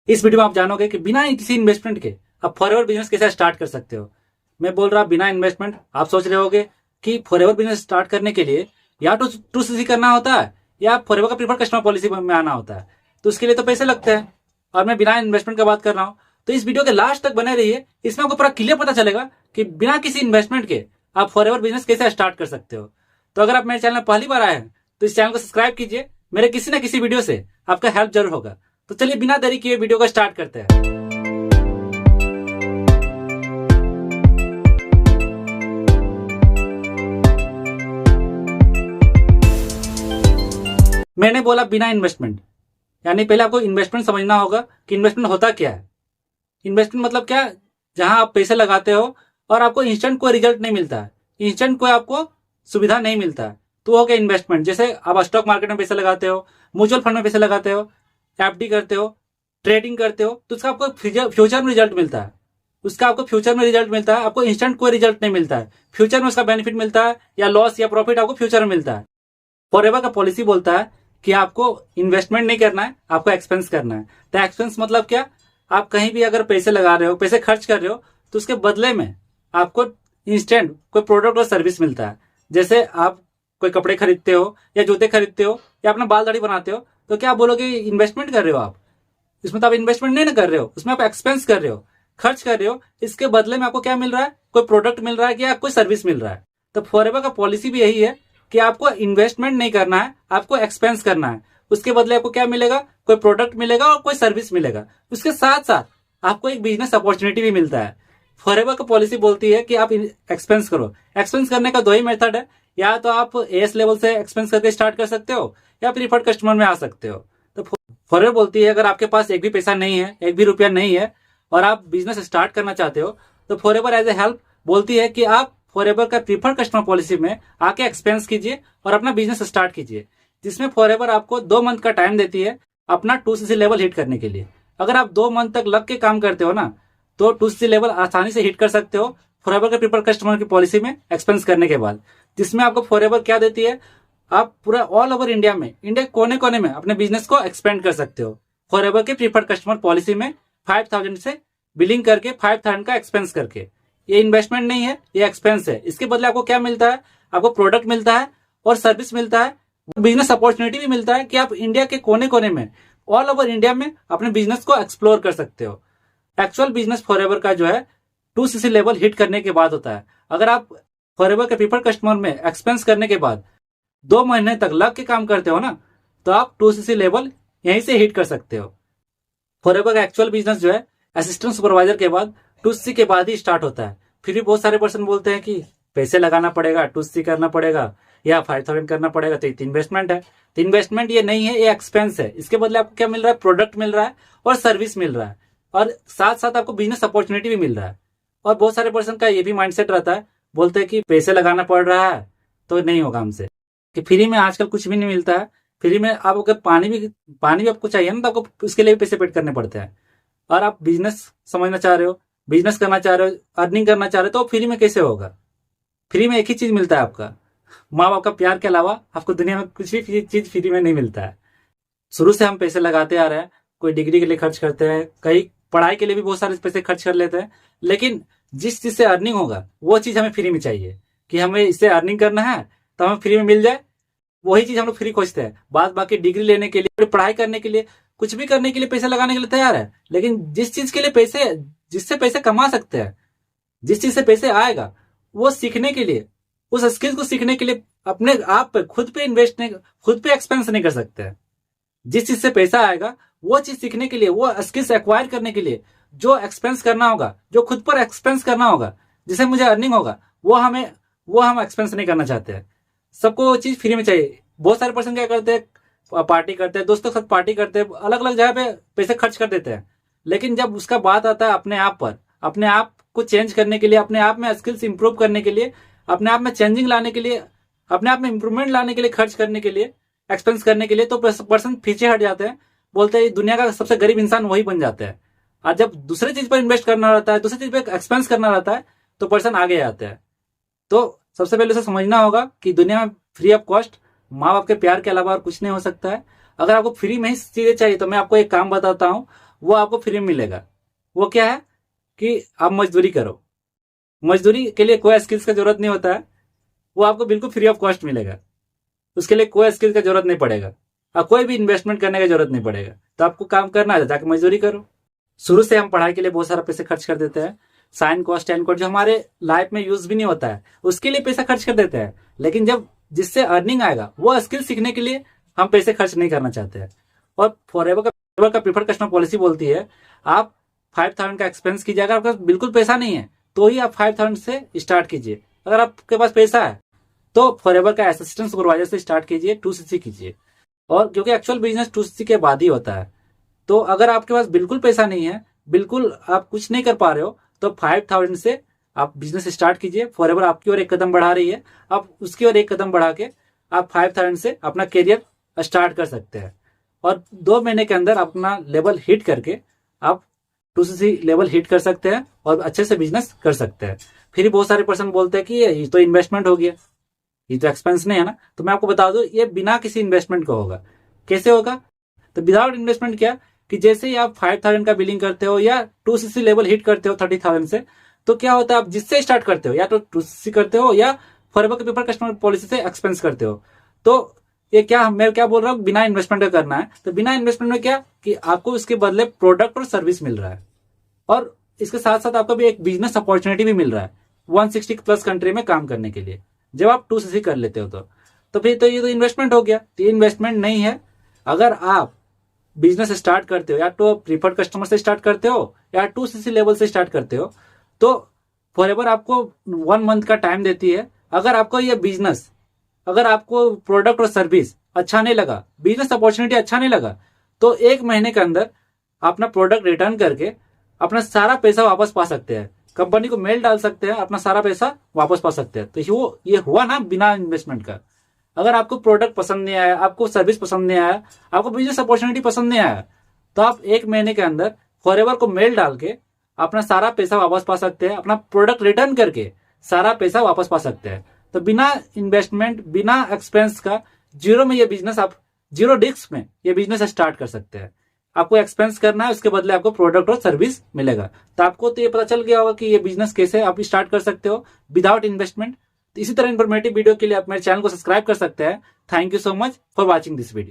इस वीडियो में आप जानोगे कि बिना किसी इन्वेस्टमेंट के आप फॉरएवर बिजनेस कैसे स्टार्ट कर सकते हो। मैं बोल रहा बिना इन्वेस्टमेंट। आप सोच रहे होगे कि फॉरएवर बिजनेस स्टार्ट करने के लिए या तो टू सीसी करना होता है या फॉरएवर का प्रीफर्ड कस्टमर पॉलिसी में आना होता है, तो उसके लिए तो पैसे लगते हैं। और मैं बिना इन्वेस्टमेंट का बात कर रहा हूँ, तो इस वीडियो के लास्ट तक बने रहिए। इसमें आपको पूरा क्लियर पता चलेगा कि बिना किसी इन्वेस्टमेंट के आप फॉरएवर बिजनेस कैसे स्टार्ट कर सकते हो। तो अगर आप मेरे चैनल में पहली बार आए हैं तो इस चैनल को सब्सक्राइब कीजिए। मेरे किसी न किसी वीडियो से आपका हेल्प जरूर होगा। तो चलिए बिना देरी किए वीडियो को स्टार्ट करते हैं। मैंने बोला बिना इन्वेस्टमेंट, यानी पहले आपको इन्वेस्टमेंट समझना होगा कि इन्वेस्टमेंट होता क्या है। इन्वेस्टमेंट मतलब क्या, जहां आप पैसे लगाते हो और आपको इंस्टेंट कोई रिजल्ट नहीं मिलता है, इंस्टेंट कोई आपको सुविधा नहीं मिलता है, तो हो गया इन्वेस्टमेंट। जैसे आप स्टॉक मार्केट में पैसे लगाते हो, म्यूचुअल फंड में पैसे लगाते हो, एफडी करते हो, ट्रेडिंग करते हो, तो उसका आपको फ्यूचर में रिजल्ट मिलता है। उसका आपको फ्यूचर में रिजल्ट मिलता है, आपको इंस्टेंट कोई रिजल्ट नहीं मिलता है। फ्यूचर में उसका बेनिफिट मिलता है या लॉस या प्रॉफिट आपको फ्यूचर में मिलता है। फॉरएवर का पॉलिसी बोलता है कि आपको इन्वेस्टमेंट नहीं करना है, आपको एक्सपेंस करना है। तो एक्सपेंस मतलब क्या, आप कहीं भी अगर पैसे लगा रहे हो, पैसे खर्च कर रहे हो, तो उसके बदले में आपको इंस्टेंट कोई प्रोडक्ट और सर्विस मिलता है। जैसे आप कोई कपड़े खरीदते हो या जूते खरीदते हो या अपना बाल दाढ़ी बनाते हो, तो क्या आप बोलोगे इन्वेस्टमेंट कर रहे हो आप? इसमें तो आप इन्वेस्टमेंट नहीं ना कर रहे हो, उसमें आप एक्सपेंस कर रहे हो, खर्च कर रहे हो। इसके बदले में आपको क्या मिल रहा है, कोई प्रोडक्ट मिल रहा है या कोई सर्विस मिल रहा है। तो फॉरएवर का पॉलिसी भी यही है कि आपको इन्वेस्टमेंट नहीं करना है, आपको एक्सपेंस करना है। उसके बदले आपको क्या मिलेगा, कोई प्रोडक्ट मिलेगा और कोई सर्विस मिलेगा। उसके साथ साथ आपको एक बिजनेस अपॉर्चुनिटी भी मिलता है। फॉरएवर का पॉलिसी बोलती है कि आप एक्सपेंस करो। एक्सपेंस करने का दो ही मेथड है, या तो आप एस लेवल से एक्सपेंस करके स्टार्ट कर सकते हो या प्रीफर्ड कस्टमर में आ सकते हो। तो फॉरएवर बोलती है अगर आपके पास एक भी पैसा नहीं है, एक भी रुपया नहीं है और आप बिजनेस स्टार्ट करना चाहते हो, तो फॉरएवर एज ए हेल्प बोलती है कि आप फॉरएवर का प्रीफर्ड कस्टमर पॉलिसी में आके एक्सपेंस कीजिए और अपना बिजनेस स्टार्ट कीजिए। जिसमें फॉरएवर आपको 2 मंथ का टाइम देती है अपना 2cc लेवल हिट करने के लिए। अगर आप 2 मंथ तक लग के काम करते हो ना, तो 2cc लेवल आसानी से हिट कर सकते हो फॉरएवर के प्रीफर्ड कस्टमर की पॉलिसी में एक्सपेंस करने के बाद। जिसमें आपको फॉरएवर क्या देती है, आप पूरा ऑल ओवर इंडिया में, इंडिया कोने कोने में अपने बिजनेस को एक्सपेंड कर सकते हो फॉरएवर के प्रीफर्ड कस्टमर पॉलिसी में 5000 से बिलिंग करके, 5000 का एक्सपेंस करके। ये इन्वेस्टमेंट नहीं है, ये एक्सपेंस है। इसके बदले आपको क्या मिलता है, आपको प्रोडक्ट मिलता है और सर्विस मिलता है, बिजनेस अपॉर्चुनिटी भी मिलता है कि आप इंडिया के कोने कोने में, ऑल ओवर इंडिया में अपने बिजनेस को एक्सप्लोर कर सकते हो। एक्चुअल बिजनेस फॉरएवर का जो है 2cc लेवल हिट करने के बाद होता है। अगर आप फॉरएवर के प्रीफर्ड कस्टमर में एक्सपेंस करने के बाद 2 महीने तक लग के काम करते हो ना, तो आप 2cc लेवल यहीं से हिट कर सकते हो। फॉरएवर का एक्चुअल बिजनेस जो है असिस्टेंट सुपरवाइजर के बाद 2cc के बाद ही स्टार्ट होता है। फिर भी बहुत सारे पर्सन बोलते हैं कि पैसे लगाना पड़ेगा, 2cc करना पड़ेगा या 5000 करना पड़ेगा, तो इन्वेस्टमेंट है। तो इन्वेस्टमेंट ये नहीं है, ये एक्सपेंस है। इसके बदले आपको क्या मिल रहा है, प्रोडक्ट मिल रहा है और सर्विस मिल रहा है, और साथ साथ आपको बिजनेस अपॉर्चुनिटी भी मिल रहा है। और बहुत सारे पर्सन का ये भी माइंडसेट रहता है, बोलते हैं कि पैसे लगाना पड़ रहा है तो नहीं होगा हमसे, कि फ्री में आजकल कुछ भी नहीं मिलता है। फ्री में आप अगर पानी भी आपको चाहिए ना, तो आपको उसके लिए भी पैसे पेड करने पड़ते हैं। और आप बिजनेस समझना चाह रहे हो, बिजनेस करना चाह रहे हो, अर्निंग करना चाह रहे हो, तो फ्री में कैसे होगा? फ्री में एक ही चीज मिलता है, आपका माँ बाप का प्यार के अलावा आपको दुनिया में कुछ भी चीज फ्री में नहीं मिलता है। शुरू से हम पैसे लगाते आ रहे हैं, कोई डिग्री के लिए खर्च करते हैं, कई पढ़ाई के लिए भी बहुत सारे पैसे खर्च कर लेते हैं, लेकिन जिस चीज से अर्निंग होगा वो चीज हमें फ्री में चाहिए। कि हमें इससे अर्निंग करना है तो हमें फ्री में मिल जाए, वही चीज हम लोग फ्री खोजते हैं। बाद बाकी डिग्री लेने के लिए, पढ़ाई करने के लिए, कुछ भी करने के लिए पैसे लगाने के लिए तैयार है, लेकिन जिस चीज के लिए पैसे, जिससे पैसे कमा सकते हैं, जिस चीज से पैसे आएगा, वो सीखने के लिए, उस स्किल को सीखने के लिए अपने आप पे, खुद पे इन्वेस्ट नहीं, खुद पे एक्सपेंस नहीं कर सकते हैं। जिस चीज से पैसा आएगा वो चीज सीखने के लिए, वो स्किल्स एक्वायर करने के लिए जो एक्सपेंस करना होगा, जो खुद पर एक्सपेंस करना होगा, जिससे मुझे अर्निंग होगा, वो हम एक्सपेंस नहीं करना चाहते हैं। सबको वो चीज फ्री में चाहिए। बहुत सारे पर्सन क्या करते हैं, पार्टी करते हैं, दोस्तों के साथ पार्टी करते हैं, अलग अलग जगह पे पैसे खर्च कर देते हैं, लेकिन जब उसका बात आता है अपने आप पर, अपने आप को चेंज करने के लिए, अपने आप में स्किल्स इंप्रूव करने के लिए, अपने आप में चेंजिंग लाने के लिए, अपने आप में इंप्रूवमेंट लाने के लिए, खर्च करने के लिए, एक्सपेंस करने के लिए, तो पर्सन पीछे हट जाते हैं। बोलते हैं दुनिया का सबसे गरीब इंसान वही बन जाता है। और जब दूसरे चीज पर इन्वेस्ट करना रहता है, दूसरी चीज पर एक्सपेंस करना रहता है, तो पर्सन आगे आते हैं। तो सबसे पहले उसे समझना होगा कि दुनिया में फ्री ऑफ कॉस्ट माँ बाप के प्यार के अलावा और कुछ नहीं हो सकता है। अगर आपको फ्री में ही चीजें चाहिए तो मैं आपको एक काम बताता हूँ, वो आपको फ्री में मिलेगा। वो क्या है कि आप मजदूरी करो। मजदूरी के लिए कोई स्किल्स का जरूरत नहीं होता है, वो आपको बिल्कुल फ्री ऑफ कॉस्ट मिलेगा। उसके लिए कोई स्किल का जरूरत नहीं पड़ेगा और कोई भी इन्वेस्टमेंट करने का जरूरत नहीं पड़ेगा। तो आपको काम करना है, जाके मजदूरी करो। शुरू से हम पढ़ाई के लिए बहुत सारा पैसे खर्च कर देते हैं। साइन कॉस्ट टेन कॉस्ट जो हमारे लाइफ में यूज भी नहीं होता है, उसके लिए पैसा खर्च कर देते हैं। लेकिन जब जिससे अर्निंग आएगा वो स्किल सीखने के लिए हम पैसे खर्च नहीं करना चाहते हैं। और फॉरएवर का प्रीफर्ड कस्टमर पॉलिसी बोलती है आप 5000 का एक्सपेंस कीजिए। अगर आपके पास बिल्कुल पैसा नहीं है तो ही आप 5000 से स्टार्ट कीजिए। अगर आपके पास पैसा है तो फॉरएवर का असिस्टेंट सुपरवाइजर से स्टार्ट कीजिए, 2cc कीजिए। और क्योंकि एक्चुअल बिजनेस 2cc के बाद ही होता है। तो अगर आपके पास बिल्कुल पैसा नहीं है, बिल्कुल आप कुछ नहीं कर पा रहे हो, तो 5000 से आप बिजनेस स्टार्ट कीजिए। फॉरएवर आपकी ओर एक कदम बढ़ा रही है, आप उसकी ओर एक कदम बढ़ा के आप 5000 से अपना करियर स्टार्ट कर सकते हैं। और 2 महीने के अंदर अपना लेवल हिट करके आप 2cc लेवल हिट कर सकते हैं और अच्छे से बिजनेस कर सकते हैं। फिर बहुत सारे पर्सन बोलते हैं कि ये तो इन्वेस्टमेंट हो गया, ये तो एक्सपेंस नहीं है ना। तो मैं आपको बता दूं, ये बिना किसी इन्वेस्टमेंट का होगा। कैसे होगा? तो विदाउट इन्वेस्टमेंट क्या कि जैसे ही आप 5000 का बिलिंग करते हो या 2cc लेवल हिट करते हो 30,000 से, तो क्या होता है आप जिससे स्टार्ट करते हो या तो 2cc करते हो या फॉरएवर के पेपर कस्टमर पॉलिसी से एक्सपेंस करते हो। तो ये क्या मैं क्या बोल रहा हूँ, बिना इन्वेस्टमेंट का करना है। तो बिना इन्वेस्टमेंट में क्या कि आपको इसके बदले प्रोडक्ट और सर्विस मिल रहा है और इसके साथ साथ आपको भी एक बिजनेस अपॉर्चुनिटी भी मिल रहा है 160 प्लस कंट्री में काम करने के लिए जब आप 2cc कर लेते हो। तो फिर तो ये तो इन्वेस्टमेंट हो गया। तो ये इन्वेस्टमेंट नहीं है। अगर आप बिजनेस स्टार्ट करते हो या तो प्रीफर्ड कस्टमर से स्टार्ट करते हो या 2cc लेवल से स्टार्ट करते हो, तो फॉरएवर आपको 1 मंथ का टाइम देती है। अगर आपको ये बिजनेस, अगर आपको प्रोडक्ट और सर्विस अच्छा नहीं लगा, बिजनेस अपॉर्चुनिटी अच्छा नहीं लगा, तो 1 महीने के अंदर अपना प्रोडक्ट रिटर्न करके अपना सारा पैसा वापस पा सकते हैं। कंपनी को मेल डाल सकते हैं, अपना सारा पैसा वापस पा सकते हैं। तो ये हुआ ना बिना इन्वेस्टमेंट का। अगर आपको प्रोडक्ट पसंद नहीं आया, आपको सर्विस पसंद नहीं आया, आपको बिजनेस अपॉर्चुनिटी पसंद नहीं आया, तो आप 1 महीने के अंदर फॉरएवर को मेल डाल के अपना सारा पैसा वापस पा सकते हैं। अपना प्रोडक्ट रिटर्न करके सारा पैसा वापस पा सकते हैं। तो बिना इन्वेस्टमेंट, बिना एक्सपेंस का जीरो में ये बिजनेस, आप जीरो रिस्क में ये बिजनेस स्टार्ट कर सकते हैं। आपको एक्सपेंस करना है, उसके बदले आपको प्रोडक्ट और सर्विस मिलेगा। तो आपको तो ये पता चल गया होगा कि ये बिजनेस कैसे आप स्टार्ट कर सकते हो विदाउट इन्वेस्टमेंट। तो इसी तरह इन्फॉर्मेटिव वीडियो के लिए आप मेरे चैनल को सब्सक्राइब कर सकते हैं। Thank you so much for watching this video.